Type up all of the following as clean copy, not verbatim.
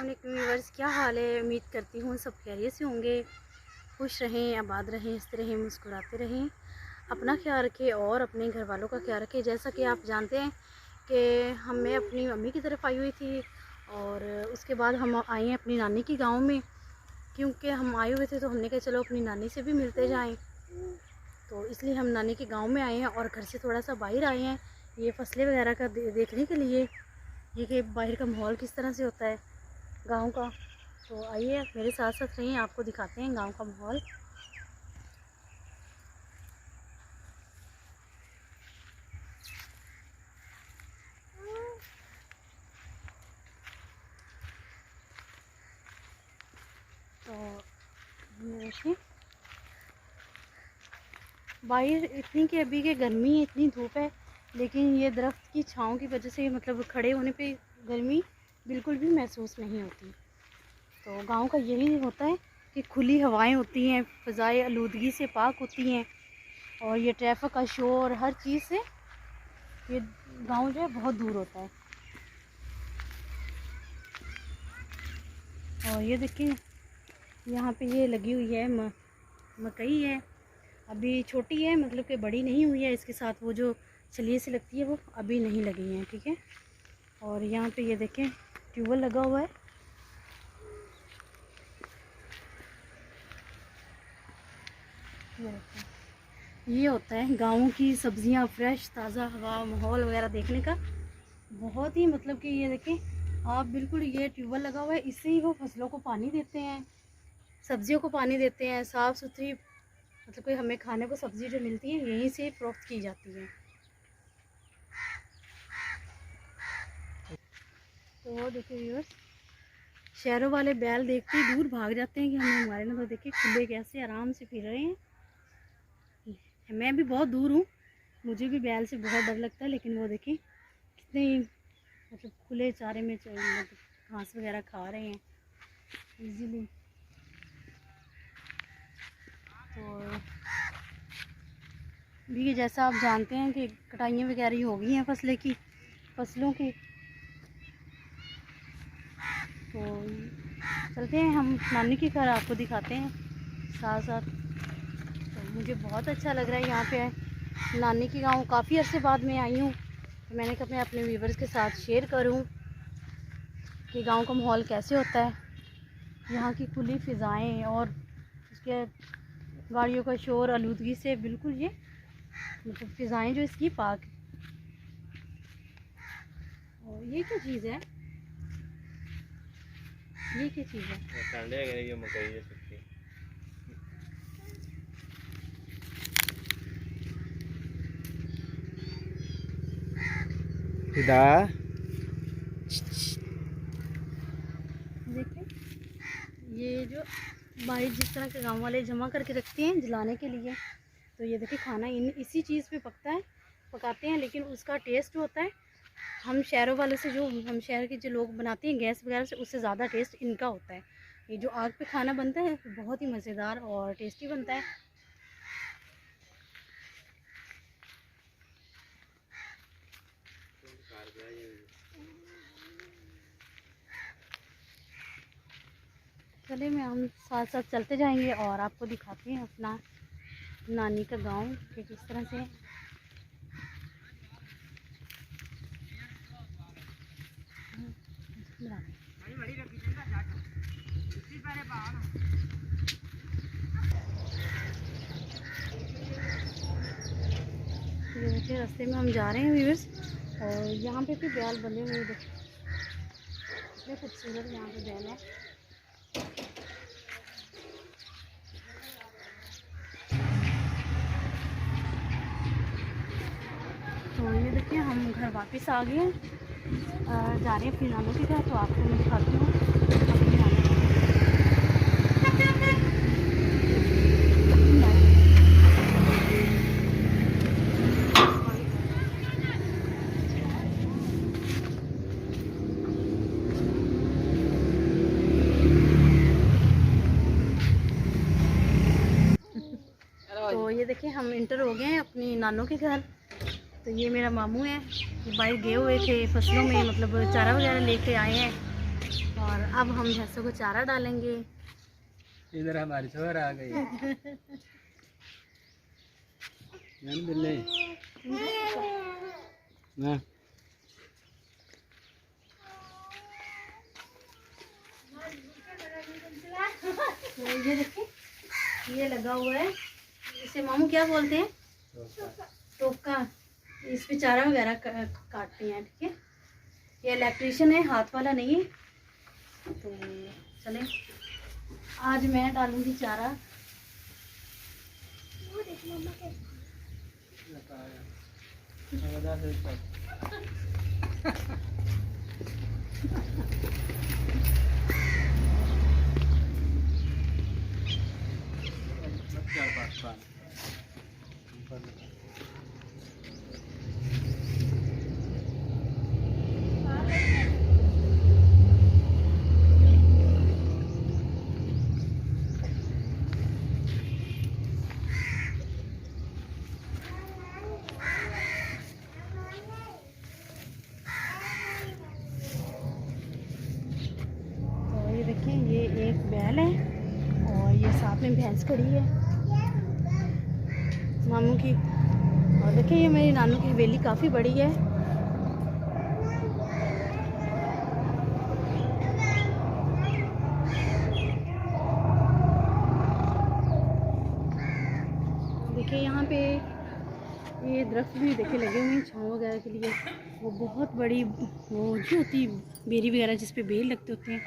अस्सलाम वालेकुम व्यूअर्स, क्या हाल है। उम्मीद करती हूँ सब खैरियत से होंगे, खुश रहें, आबाद रहें, हंसते रहें, मुस्कुराते रहें। अपना ख्याल रखें और अपने घर वालों का ख्याल रखें। जैसा कि आप जानते हैं कि मैं अपनी मम्मी की तरफ आई हुई थी और उसके बाद हम आए हैं अपनी नानी की गाँव में। क्योंकि हम आए हुए थे तो हमने कहा चलो अपनी नानी से भी मिलते जाएँ, तो इसलिए हम नानी के गाँव में आए हैं और घर से थोड़ा सा बाहर आए हैं ये फसलें वगैरह का देखने के लिए, ये कि बाहर का माहौल किस तरह से होता है गांव का। तो आइए मेरे साथ साथ रहिए, आपको दिखाते हैं गांव का माहौल। तो देखिए बाहर इतनी कि अभी के गर्मी है, इतनी धूप है, लेकिन ये दरख्त की छाँव की वजह से मतलब खड़े होने पे गर्मी बिल्कुल भी महसूस नहीं होती। तो गांव का यही होता है कि खुली हवाएं होती हैं, फ़ज़ाएँ आलूदगी से पाक होती हैं और ये ट्रैफिक का शोर हर चीज़ से ये गांव जो है बहुत दूर होता है। और ये देखिए यहाँ पे ये लगी हुई है मकई है, अभी छोटी है, मतलब कि बड़ी नहीं हुई है। इसके साथ वो जो छलिए से लगती है वो अभी नहीं लगी हैं, ठीक है। और यहाँ पे ये देखें ट्यूबवेल लगा हुआ है। ये होता है गाँव की सब्जियाँ, फ्रेश ताज़ा हवा, माहौल वगैरह देखने का बहुत ही मतलब कि ये देखें आप बिल्कुल, ये ट्यूबवेल लगा हुआ है, इससे ही वो फसलों को पानी देते हैं, सब्जियों को पानी देते हैं। साफ़ सुथरी मतलब कि हमें खाने को सब्ज़ी जो मिलती है यहीं से प्राप्त की जाती है। तो वो देखिए व्यूअर्स, शहरों वाले बैल देखते ही दूर भाग जाते हैं कि हमें हमारे ना। तो देखिए खुले कैसे आराम से फिर रहे हैं। मैं भी बहुत दूर हूँ, मुझे भी बैल से बहुत डर लगता है, लेकिन वो देखिए कितने मतलब खुले चारे में मतलब घास वगैरह खा रहे हैं इजीली। तो भी जैसा आप जानते हैं कि कटाइयाँ वगैरह हो गई हैं फसलों की। तो चलते हैं हम नानी के घर, आपको दिखाते हैं साथ साथ। तो मुझे बहुत अच्छा लग रहा है यहाँ पे नानी की गाँव, काफ़ी अर्से बाद में आई हूँ, तो मैंने कहा मैं अपने व्यूवर्स के साथ शेयर करूँ कि गांव का माहौल कैसे होता है। यहाँ की खुली फ़िज़ाएँ और उसके गाड़ियों का शोर आलूदगी से बिल्कुल ये मतलब फ़िज़ाएँ जो इसकी पाक। और ये क्या चीज़ है, ये क्या चीज़ है? देखिए ये जो बाहर जिस तरह के गांव वाले जमा करके रखते हैं जलाने के लिए, तो ये देखिए खाना इसी चीज़ पे पकाते हैं, लेकिन उसका टेस्ट होता है हम शहरों वाले से, जो हम शहर के जो लोग बनाते हैं गैस वगैरह से, उससे ज़्यादा टेस्ट इनका होता है। ये जो आग पे खाना बनता है बहुत ही मज़ेदार और टेस्टी बनता है। चले मैं हम साथ साथ चलते जाएंगे और आपको दिखाते हैं अपना नानी का गांव कि किस तरह से। देखिए रास्ते में हम जा रहे हैं व्यूअर्स, और यहाँ पे भी बैल बंधे हुए हैं, कितने खूबसूरत यहाँ पे बैल है। तो ये देखिए हम घर वापस आ गए हैं, जा रहे हैं अपनी नानों के घर। तो आपको मैं दिखाती हूँ अपनी नानी। तो ये देखिए हम इंटर हो गए हैं अपनी नानों के घर। तो ये मेरा मामू है, ये बाहर गए हुए थे फसलों में, मतलब चारा वगैरह लेके आए हैं और अब हम भैंसों को चारा डालेंगे। इधर हमारी छोर आ गई। बिल्ली ना ये देखिए, ये लगा हुआ है, इसे मामू क्या बोलते हैं? टोका। इस पे चारा वगैरह काटते हैं, ठीक है। ये इलेक्ट्रिशियन है, हाथ वाला नहीं है। तो चले, आज मैं डालूंगी चारा। देखिए, ये एक बैल है और ये साथ में भैंस खड़ी है मामू की। और देखिए, ये मेरी नानू की हवेली काफ़ी बड़ी है। देखिए यहाँ पे ये दरख्त भी देखिए लगे हुए हैं छाँव वगैरह के लिए। वो बहुत बड़ी वो जो होती बेरी वगैरह जिस पे बेर लगते होते हैं,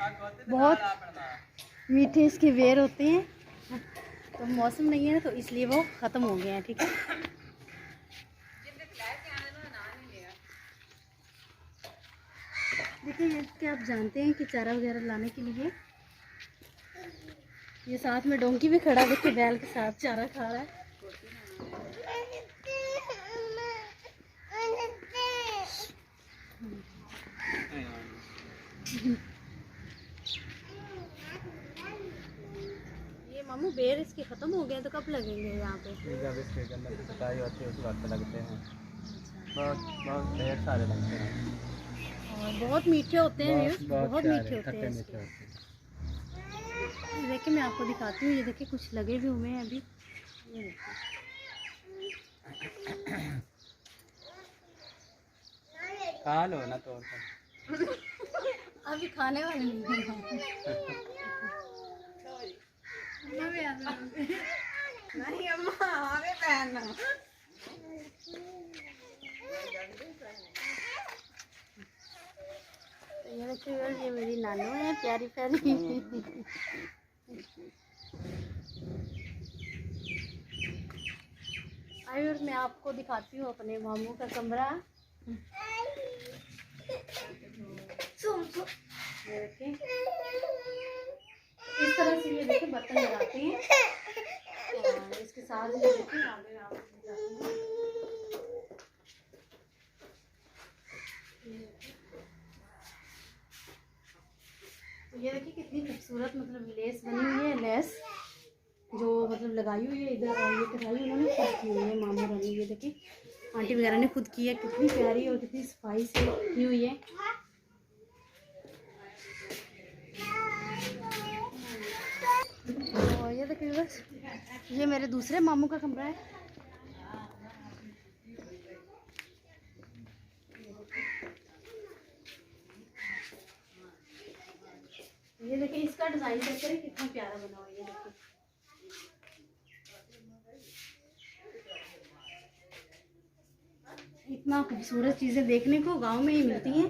बहुत मीठे इसके बेर होते हैं। तो मौसम नहीं है ना, तो इसलिए वो ख़त्म हो गए हैं, ठीक है। देखिए, ये क्या आप जानते हैं कि चारा वगैरह लाने के लिए ये साथ में डोंकी भी खड़ा, देखिए बैल के साथ चारा खा रहा है। ये मामू बेर इसके खत्म हो गए तो कब लगेंगे यहाँ पे? जब इसके अंदर कटाई होती है उस वक्त लगते हैं। बहुत बहुत ढेर सारे लगते हैं और बहुत मीठे होते हैं, बहुत मीठे होते हैं। देखिए, मैं आपको दिखाती हूँ, ये देखिए कुछ लगे भी हुए हैं अभी। ये देखिए, खा लो ना तो अभी खाने वाले नहीं हैं। नहीं अम्मा हमें पहनना। ये देखिए, ये मेरी नानू है प्यारी प्यारी। आइए, और मैं आपको दिखाती हूँ अपने मामू का कमरा। ये देखिए, इस तरह से ये देखिए बर्तन लगाते हैं और इसके साथ ये देखिए आगे मैं आपको दिखाती हूँ। ये देखिए कितनी खूबसूरत मतलब लेस बनी हुई है, लेस जो मतलब लगाई हुई है इधर। और ये कढ़ाई उन्होंने खुद की हुई है मामू रानी, ये देखिए आंटी वगैरह ने खुद की है। कितनी प्यारी और कितनी सफाई से की हुई है। और ये देखिए बस, ये मेरे दूसरे मामू का कमरा है। ये देखिए, इसका डिजाइन चेक करें कितना प्यारा बना हुआ है। ये देखिए, इतना खूबसूरत चीजें देखने को गांव में ही मिलती हैं।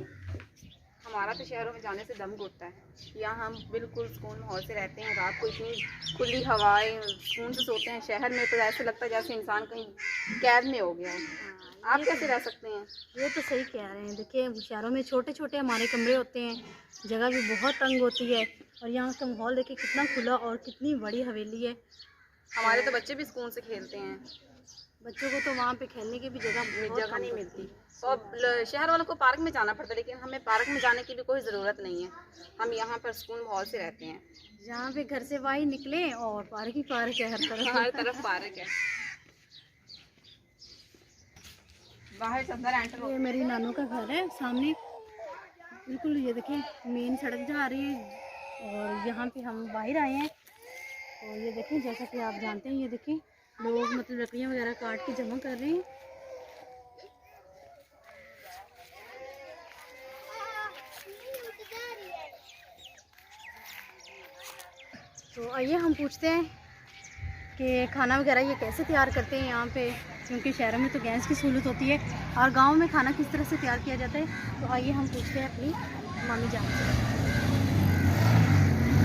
हमारा तो शहरों में जाने से दम घुटता है। यहाँ हम बिल्कुल सुकून माहौल से रहते हैं। रात को इतनी खुली हवाएं, सुकून से सोते हैं। शहर में तो ऐसे लगता है जैसे इंसान कहीं कैद में हो गया है। आप कैसे रह सकते हैं? ये तो सही कह रहे हैं। देखिए, शहरों में छोटे छोटे हमारे कमरे होते हैं, जगह भी बहुत तंग होती है। और यहाँ का माहौल देखिए कितना खुला और कितनी बड़ी हवेली है। हमारे तो बच्चे भी सुकून से खेलते हैं। बच्चों को तो वहाँ पे खेलने की भी जगह नहीं मिलती। तो अब शहर वालों को पार्क में जाना पड़ता है, लेकिन हमें पार्क में जाने की भी कोई ज़रूरत नहीं है। हम यहाँ पर सुकून माहौल से रहते हैं। जहाँ पे घर से बाहर निकले और पार्क ही पार्क है, हर तरफ पार्क है। बाहर से अंदर एंटर ये मेरी नानू का घर है सामने। बिल्कुल ये देखिए मेन सड़क जा रही है और यहाँ पे हम बाहर आए हैं। तो ये देखें, जैसा कि आप जानते हैं, ये देखें लोग मतलब लकड़ियाँ वगैरह काट के जमा कर रहे हैं। तो आइए हम पूछते हैं कि खाना वगैरह ये कैसे तैयार करते हैं यहाँ पे, क्योंकि शहरों में तो गैस की सहूलत होती है और गांव में खाना किस तरह से तैयार किया जाता है। तो आइए हम पूछते हैं अपनी मामी जान से।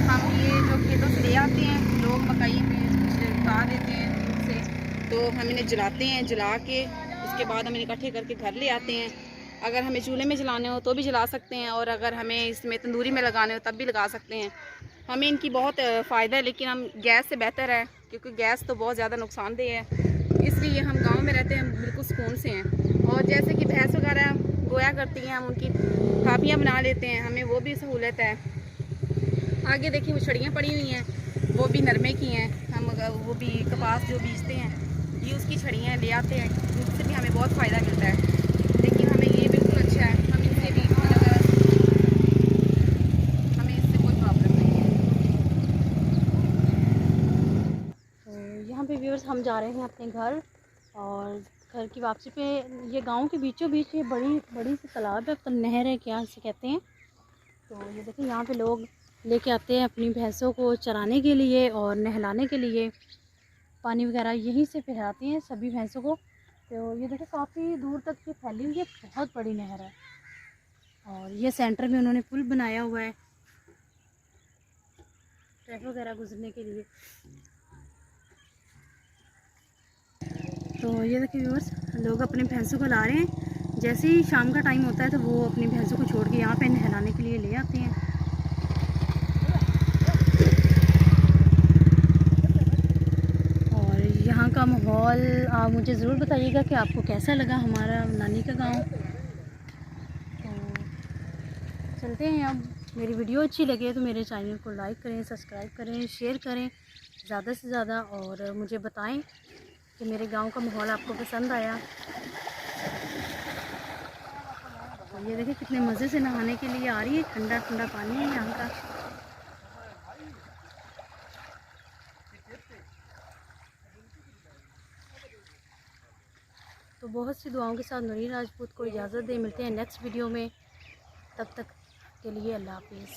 हम ये जो खेतों से ले आते हैं, लोग मकई में छिड़का देते हैं दूर से, तो हम इन्हें जलाते हैं। जला के उसके बाद हम इन्हें इकट्ठे करके घर ले आते हैं। अगर हमें चूल्हे में जलाने हो तो भी जला सकते हैं, और अगर हमें इसमें तंदूरी में लगाने हो तब भी लगा सकते हैं। हमें इनकी बहुत फ़ायदा है, लेकिन हम गैस से बेहतर है, क्योंकि गैस तो बहुत ज़्यादा नुकसानदेह है। इसलिए हम गांव में रहते हैं, हम बिल्कुल सुकून से हैं। और जैसे कि भैंस वगैरह गोया करती हैं, हम उनकी थापियाँ बना लेते हैं, हमें वो भी सहूलत है। आगे देखिए वो छड़ियाँ पड़ी हुई हैं, वो भी नरमे की हैं। हम वो भी कपास जो बीजते हैं, ये उसकी छड़ियाँ ले आते हैं, उससे भी हमें बहुत फ़ायदा मिलता है। लेकिन हमें ये बिल्कुल अच्छा है, हम इनसे भी हमें इससे कोई प्रॉब्लम नहीं है। तो यहाँ पे व्यूअर्स हम जा रहे हैं अपने घर, और घर की वापसी पे ये गांव के बीचों बीच ये बड़ी बड़ी सी तालाब है, तो नहर है क्या इसे कहते हैं। तो ये देखिए यहाँ पे लोग लेके आते हैं अपनी भैंसों को चराने के लिए और नहलाने के लिए। पानी वगैरह यहीं से पिलाते हैं सभी भैंसों को। तो ये देखिए काफ़ी दूर तक ये फैली हुई है, बहुत बड़ी नहर है, और ये सेंटर में उन्होंने पुल बनाया हुआ है ट्रैक वगैरह गुजरने के लिए। तो ये देखिए व्यूअर्स, लोग अपने भैंसों को ला रहे हैं। जैसे ही शाम का टाइम होता है तो वो अपनी भैंसों को छोड़ के यहाँ पे नहलाने के लिए ले आते हैं। और यहाँ का माहौल आप मुझे ज़रूर बताइएगा कि आपको कैसा लगा हमारा नानी का गांव। तो चलते हैं अब। मेरी वीडियो अच्छी लगे तो मेरे चैनल को लाइक करें, सब्सक्राइब करें, शेयर करें ज़्यादा से ज़्यादा, और मुझे बताएं कि मेरे गांव का माहौल आपको पसंद आया। तो ये देखिए कितने मज़े से नहाने के लिए आ रही है, ठंडा ठंडा पानी है यहाँ का। तो बहुत सी दुआओं के साथ नूरी राजपूत को इजाज़त दे, मिलते हैं नेक्स्ट वीडियो में। तब तक के लिए अल्लाह हाफिज़।